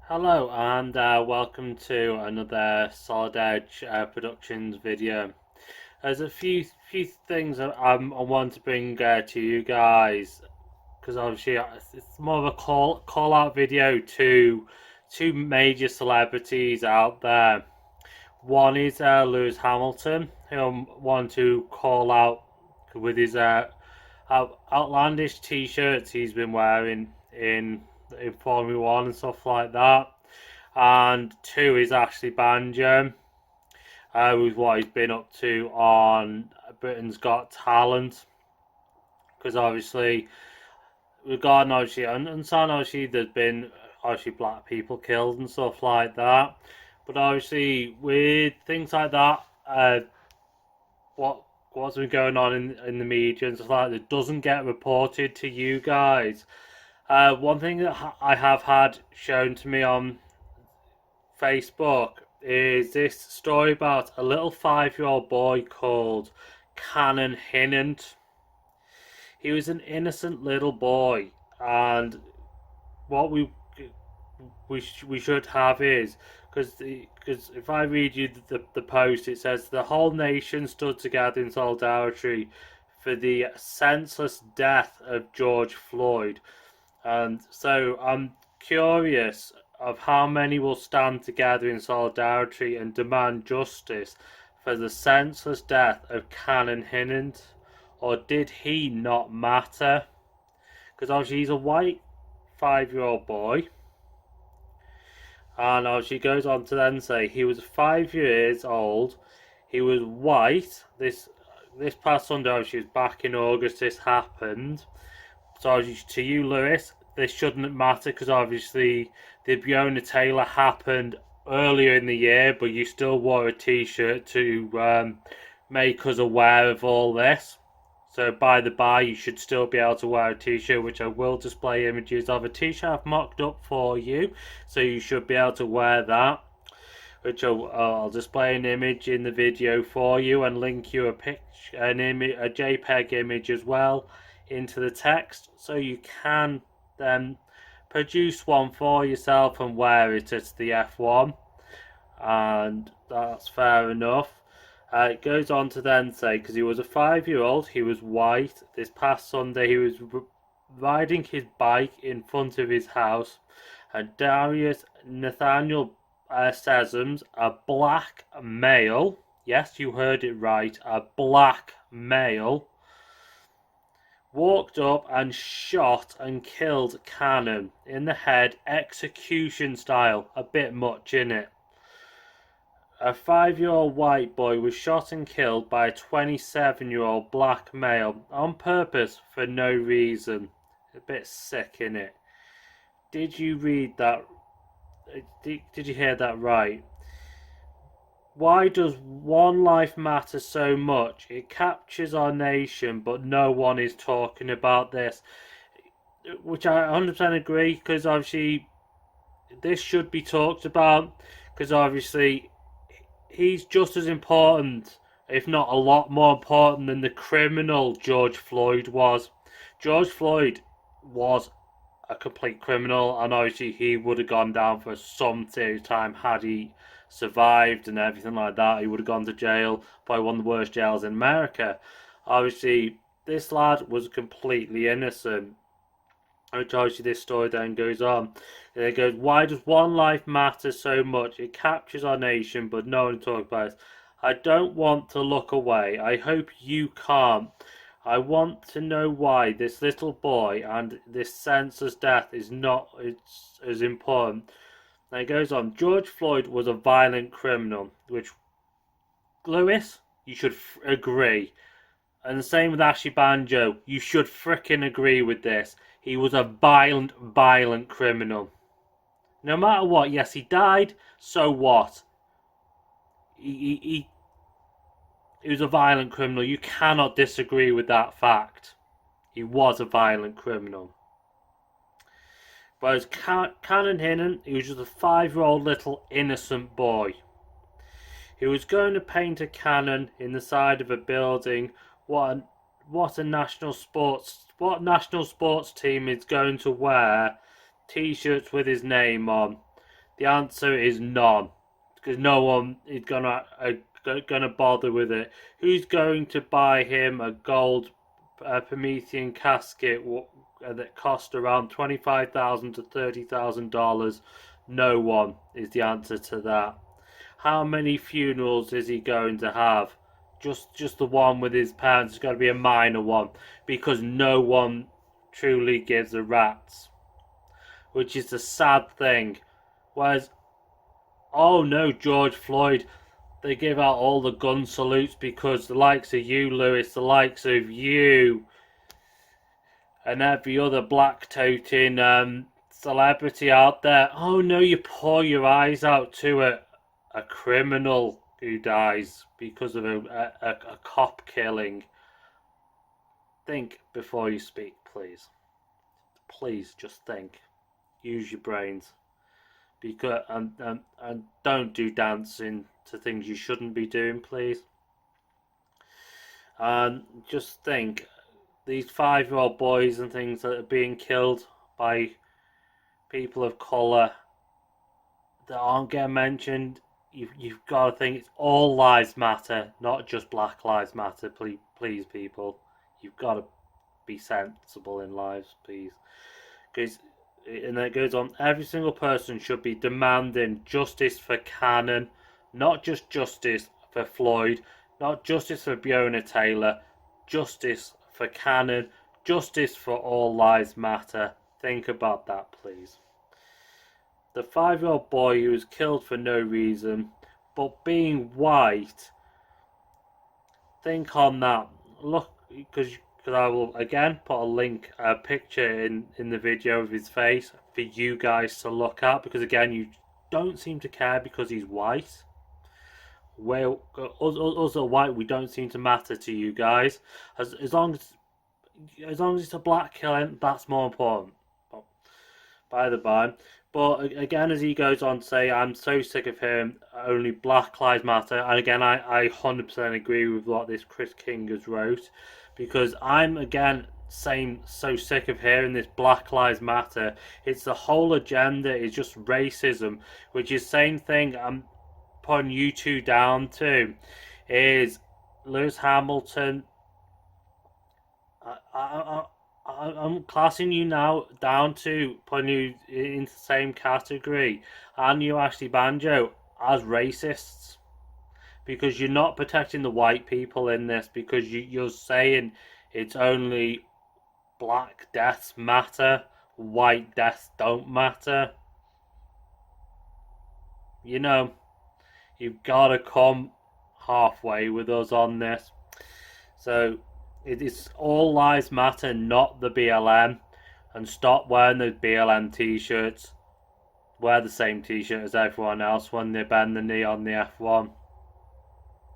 Hello and welcome to another Solid Edge Productions video. There's a few things I want to bring to you guys because obviously it's more of a call out video to two major celebrities out there. One is Lewis Hamilton, who I want to call out with his outlandish t-shirts he's been wearing in Formula One and stuff like that. And two is Ashley Banjo, with what he's been up to on Britain's Got Talent. Because obviously, regarding obviously, and so obviously there's been obviously black people killed and stuff like that. But obviously, with things like that, what what's been going on in the media and stuff like that doesn't get reported to you guys. One thing that I have had shown to me on Facebook is this story about a little 5-year-old boy called Cannon Hinnant. He was an innocent little boy, and what we should have is because if I read you the post, it says the whole nation stood together in solidarity for the senseless death of George Floyd, and so I'm curious of how many will stand together in solidarity and demand justice for the senseless death of Cannon Hinnant, or did he not matter? Because obviously he's a white 5-year-old boy, and obviously goes on to then say he was 5 years old, he was white. This past Sunday, obviously was back in August. This happened. So to you, Lewis, this shouldn't matter because obviously the Breonna Taylor happened earlier in the year, but you still wore a T-shirt to make us aware of all this. So by the by, you should still be able to wear a T-shirt, which I will display images of a T-shirt I've mocked up for you. So you should be able to wear that, which I'll display an image in the video for you and link you a JPEG image as well into the text, so you can then produce one for yourself and wear it at the F1, and that's fair enough. It goes on to then say, because he was a 5-year-old, he was white. This past Sunday, he was riding his bike in front of his house, and Darius Nathaniel Sessoms, a black male, yes, you heard it right, a black male, walked up and shot and killed Cannon in the head, execution style. A bit much, innit? A 5-year-old white boy was shot and killed by a 27-year-old black male on purpose for no reason. A bit sick, innit? Did you read that? Did you hear that right? Why does one life matter so much? It captures our nation, but no one is talking about this. Which I 100% agree, because obviously this should be talked about, because obviously he's just as important, if not a lot more important, than the criminal George Floyd was. George Floyd was a complete criminal, and obviously he would have gone down for some serious time had he survived and everything like that. He would have gone to jail, probably one of the worst jails in America. Obviously, this lad was completely innocent. Which obviously this story then goes on. And it goes, why does one life matter so much? It captures our nation, but no one talks about it. I don't want to look away. I hope you can't. I want to know why this little boy and this senseless death is not as important. And it goes on. George Floyd was a violent criminal, which, Lewis, you should agree. And the same with Ashley Banjo. You should fricking agree with this. He was a violent criminal. No matter what, yes, he died, so what? He was a violent criminal. You cannot disagree with that fact. He was a violent criminal. Whereas Cannon Hinnant, he was just a 5-year-old little innocent boy. He was going to paint a cannon in the side of a building. What national sports team is going to wear T-shirts with his name on? The answer is none, because no one is gonna bother with it. Who's going to buy him a gold Promethean casket that cost around $25,000 to $30,000? No one is the answer to that. How many funerals is he going to have? Just the one with his parents. It's got to be a minor one, because no one truly gives a rat's, which is the sad thing. Whereas, oh no, George Floyd, they give out all the gun salutes because the likes of you, Lewis, the likes of you, and every other black toting celebrity out there. Oh no, you pour your eyes out to a criminal who dies because of a cop killing. Think before you speak, please. Please just think. Use your brains. Because and don't do dancing to things you shouldn't be doing, please. And just think, these 5-year-old boys and things that are being killed by people of colour that aren't getting mentioned. You've got to think it's all lives matter, not just Black Lives Matter. Please, people, you've got to be sensible in lives, please. Because, and it goes on, every single person should be demanding justice for Cannon, not just justice for Floyd, not justice for Breonna Taylor, justice for Cannon, justice for all lives matter. Think about that, please. The 5-year-old boy who was killed for no reason, but being white, think on that. Look, because I will again put a picture in the video of his face for you guys to look at, because again, you don't seem to care because he's white. Well, us are white, we don't seem to matter to you guys. As long as it's a black killing, that's more important. By the by. But again, as he goes on to say, I'm so sick of hearing only Black Lives Matter. And again, I 100% agree with what this Chris King has wrote. Because I'm, again, saying so sick of hearing this Black Lives Matter. It's the whole agenda is just racism. Which is the same thing I'm putting you two down to. Is Lewis Hamilton... I'm classing you now down to putting you into the same category, and you, Ashley Banjo, as racists, because you're not protecting the white people in this, because you're saying it's only black deaths matter, white deaths don't matter. You know, you've got to come halfway with us on this. So it is all lives matter, not the BLM. And stop wearing those BLM t-shirts. Wear the same t-shirt as everyone else when they bend the knee on the F1.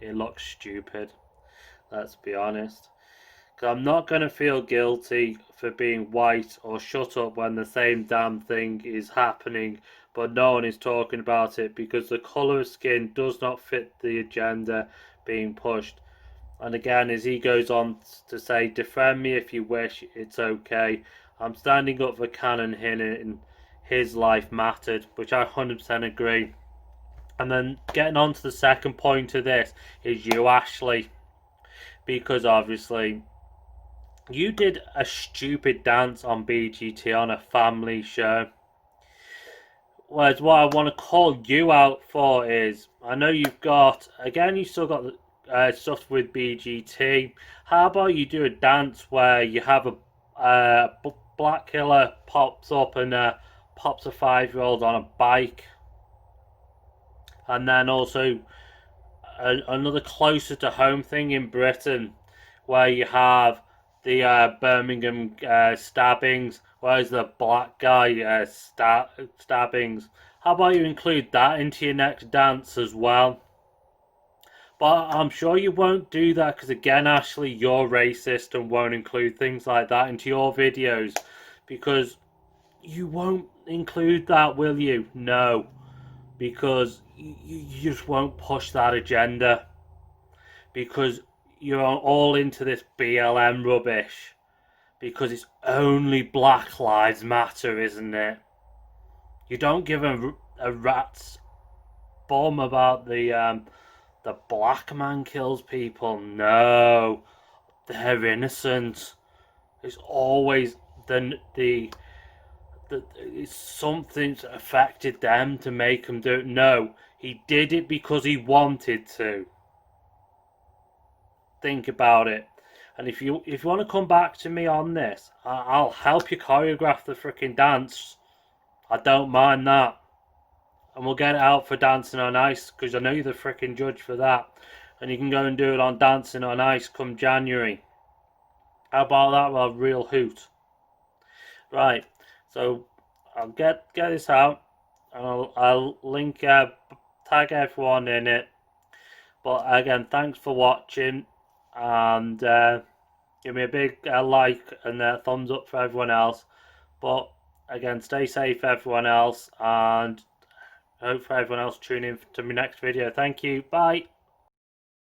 It looks stupid. Let's be honest. Because I'm not going to feel guilty for being white or shut up when the same damn thing is happening, but no one is talking about it, because the colour of skin does not fit the agenda being pushed. And again, as he goes on to say, defend me if you wish, it's okay. I'm standing up for Cannon Hinton. His life mattered, which I 100% agree. And then getting on to the second point of this is you, Ashley. Because obviously, you did a stupid dance on BGT on a family show. Whereas what I want to call you out for is, I know you've got, again, you still got the stuff with BGT. How about you do a dance where you have a black killer pops up and pops a 5-year-old on a bike, and then also another closer to home thing in Britain where you have the Birmingham stabbings, whereas the black guy stabbings. How about you include that into your next dance as well? But I'm sure you won't do that because, again, Ashley, you're racist and won't include things like that into your videos, because you won't include that, will you? No, because you just won't push that agenda, because you're all into this BLM rubbish, because it's only Black Lives Matter, isn't it? You don't give a a rat's bum about the black man kills people. No, they're innocent. It's always the it's something's affected them to make them do it. No, he did it because he wanted to. Think about it. And if you want to come back to me on this, I'll help you choreograph the freaking dance. I don't mind that. And we'll get it out for Dancing on Ice, because I know you're the freaking judge for that. And you can go and do it on Dancing on Ice come January. How about that? Well, real hoot. Right, so I'll get this out, and I'll link tag everyone in it. But again, thanks for watching, and give me a big like and a thumbs up for everyone else. But again, stay safe everyone else, and I hope for everyone else tune in to my next video. Thank you, bye.